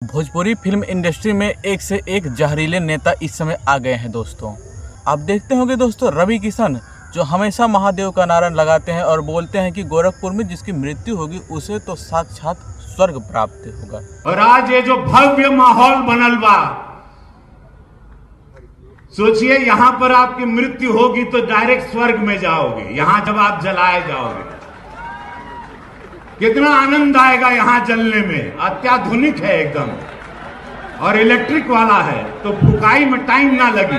Bhojpuri film industry में एक से एक जहरीले नेता इस समय आ गए हैं दोस्तों। आप देखते होंगे दोस्तों, रवि किशन जो हमेशा महादेव का नारा लगाते हैं और बोलते हैं कि गोरखपुर में जिसकी मृत्यु होगी उसे तो साक्षात स्वर्ग प्राप्त होगा। और आज ये जो भव्य माहौल बनल बा, सोचिए यहां पर आपकी मृत्यु होगी तो डायरेक्ट स्वर्ग में जाओगे। यहां जब आप जलाए जाओगे कितना आनंद आएगा यहां जलने में। अत्याधुनिक है एकदम और इलेक्ट्रिक वाला है तो फुकाई में टाइम ना लगी,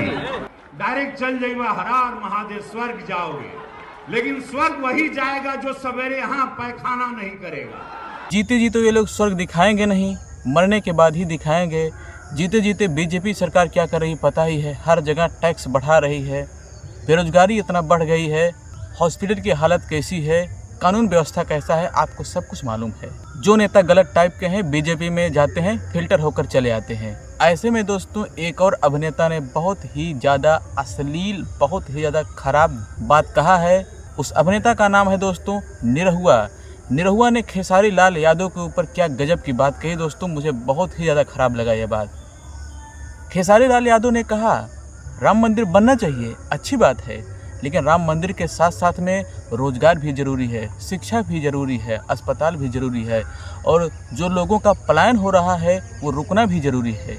डायरेक्ट चल जाएगा। हर हर महादेव, स्वर्ग जाओगे। लेकिन स्वर्ग वही जाएगा जो सवेरे यहां पैखाना नहीं करेगा। जीते जी तो ये लोग स्वर्ग दिखाएंगे नहीं, मरने के बाद ही दिखाएंगे। जीते जीते बीजेपी सरकार क्या कर रही पता ही है, हर जगह टैक्स बढ़ा रही है, बेरोजगारी इतना बढ़ गई है, हॉस्पिटल की हालत कैसी है, कानून व्यवस्था कैसा है, आपको सब कुछ मालूम है। जो नेता गलत टाइप के हैं बीजेपी में जाते हैं, फिल्टर होकर चले आते हैं। ऐसे में दोस्तों एक और अभिनेता ने बहुत ही ज़्यादा अश्लील, बहुत ही ज़्यादा खराब बात कहा है। उस अभिनेता का नाम है दोस्तों निरहुआ। निरहुआ ने खेसारी लाल यादव के ऊपर क्या गजब की बात कही दोस्तों, मुझे बहुत ही ज़्यादा खराब लगा यह बात। खेसारी लाल यादव ने कहा राम मंदिर बनना चाहिए, अच्छी बात है, लेकिन राम मंदिर के साथ साथ में रोजगार भी ज़रूरी है, शिक्षा भी ज़रूरी है, अस्पताल भी ज़रूरी है, और जो लोगों का पलायन हो रहा है वो रुकना भी ज़रूरी है।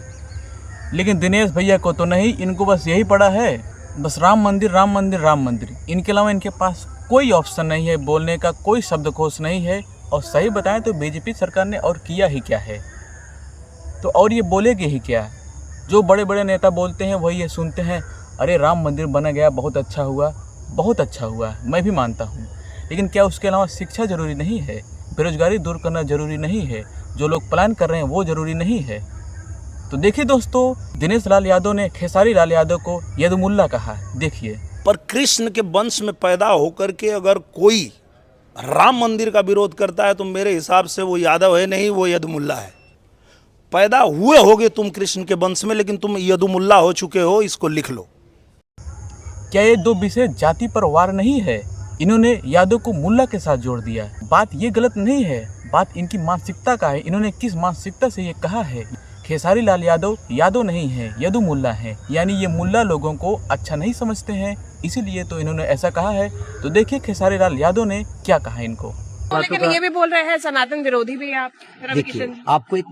लेकिन दिनेश भैया को तो नहीं, इनको बस यही पड़ा है, बस राम मंदिर राम मंदिर राम मंदिर। इनके अलावा इनके पास कोई ऑप्शन नहीं है, बोलने का कोई शब्दकोश नहीं है। और सही बताएं तो बीजेपी सरकार ने और किया ही क्या है, तो और ये बोलेगी ही क्या। जो बड़े बड़े नेता बोलते हैं वही ये सुनते हैं, अरे राम मंदिर बना गया, बहुत अच्छा हुआ, बहुत अच्छा हुआ, मैं भी मानता हूँ। लेकिन क्या उसके अलावा शिक्षा ज़रूरी नहीं है, बेरोजगारी दूर करना ज़रूरी नहीं है, जो लोग प्लान कर रहे हैं वो ज़रूरी नहीं है। तो देखिए दोस्तों, दिनेश लाल यादव ने खेसारी लाल यादव को यदुमुल्ला कहा। देखिए, पर कृष्ण के वंश में पैदा होकर के अगर कोई राम मंदिर का विरोध करता है तो मेरे हिसाब से वो यादव है नहीं, वो यदुमुल्ला है। पैदा हुए होगे तुम कृष्ण के वंश में, लेकिन तुम यदुमुल्ला हो चुके हो, इसको लिख लो। क्या ये दो विषय जाति पर वार नहीं है? इन्होंने यादव को मुल्ला के साथ जोड़ दिया। बात ये गलत नहीं है, बात इनकी मानसिकता का है। इन्होंने किस मानसिकता से ये कहा है। खेसारी लाल यादव यादव नहीं है, यदु मुल्ला है, यानी ये मुल्ला लोगों को अच्छा नहीं समझते हैं, इसीलिए तो इन्होंने ऐसा कहा है। तो देखिए खेसारी लाल यादव ने क्या कहा इनको। लेकिन ये भी बोल रहे हैं सनातन विरोधी भी आप। देखिए, आपको एक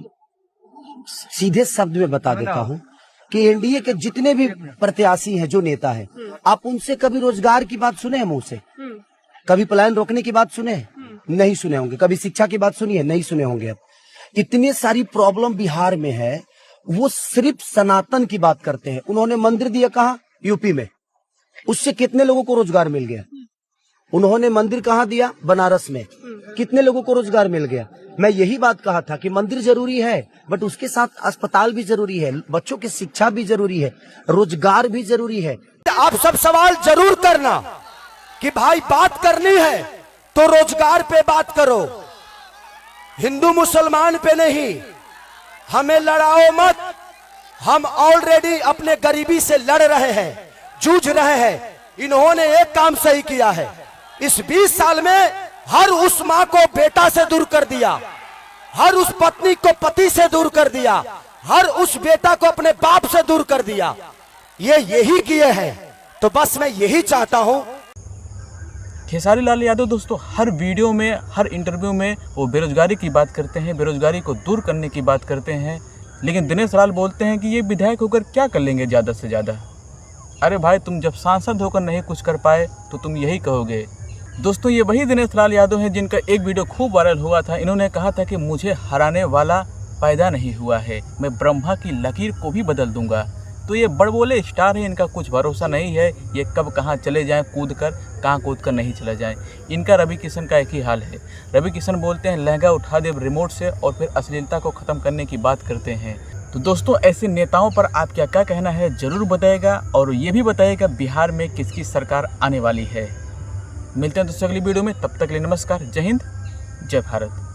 सीधे शब्द में बता देता हूँ कि एनडीए के जितने भी प्रत्याशी हैं, जो नेता हैं, आप उनसे कभी रोजगार की बात सुने हैं मुंह से? कभी पलायन रोकने की बात सुने हैं? नहीं सुने होंगे। कभी शिक्षा की बात सुनी है? नहीं सुने होंगे। अब इतनी सारी प्रॉब्लम बिहार में है, वो सिर्फ सनातन की बात करते हैं। उन्होंने मंदिर दिया कहाँ? यूपी में। उससे कितने लोगों को रोजगार मिल गया? उन्होंने मंदिर कहाँ दिया? बनारस में। कितने लोगों को रोजगार मिल गया? मैं यही बात कहा था कि मंदिर जरूरी है, बट उसके साथ अस्पताल भी जरूरी है, बच्चों की शिक्षा भी जरूरी है, रोजगार भी जरूरी है। आप सब सवाल जरूर करना कि भाई बात करनी है तो रोजगार पे बात करो, हिंदू मुसलमान पे नहीं। हमें लड़ाओ मत, हम ऑलरेडी अपने गरीबी से लड़ रहे हैं, जूझ रहे हैं। इन्होंने एक काम सही किया है, इस 20 साल में हर उस माँ को बेटा से दूर कर दिया, हर उस पत्नी को पति से दूर कर दिया, हर उस बेटा को अपने बाप से दूर कर दिया। ये यही किए हैं, तो बस मैं यही चाहता हूं। खेसारी लाल यादव दोस्तों हर वीडियो में, हर इंटरव्यू में वो बेरोजगारी की बात करते हैं, बेरोजगारी को दूर करने की बात करते हैं। लेकिन दिनेश लाल बोलते हैं कि ये विधायक होकर क्या कर लेंगे ज़्यादा से ज़्यादा। अरे भाई, तुम जब सांसद होकर नहीं कुछ कर पाए तो तुम यही कहोगे। दोस्तों ये वही दिनेश लाल यादव हैं जिनका एक वीडियो खूब वायरल हुआ था। इन्होंने कहा था कि मुझे हराने वाला पैदा नहीं हुआ है, मैं ब्रह्मा की लकीर को भी बदल दूंगा। तो ये बड़बोले स्टार हैं, इनका कुछ भरोसा नहीं है, ये कब कहाँ चले जाएं, कूद कर नहीं चला जाएं। इनका रवि किशन का एक ही हाल है। रवि किशन बोलते हैं लहंगा उठा दे रिमोट से, और फिर अश्लीलता को ख़त्म करने की बात करते हैं। तो दोस्तों ऐसे नेताओं पर आप क्या क्या कहना है ज़रूर बताइएगा, और ये भी बताइएगा बिहार में किसकी सरकार आने वाली है। मिलते हैं दोस्तों अगली वीडियो में, तब तक के लिए नमस्कार, जय हिंद, जय भारत।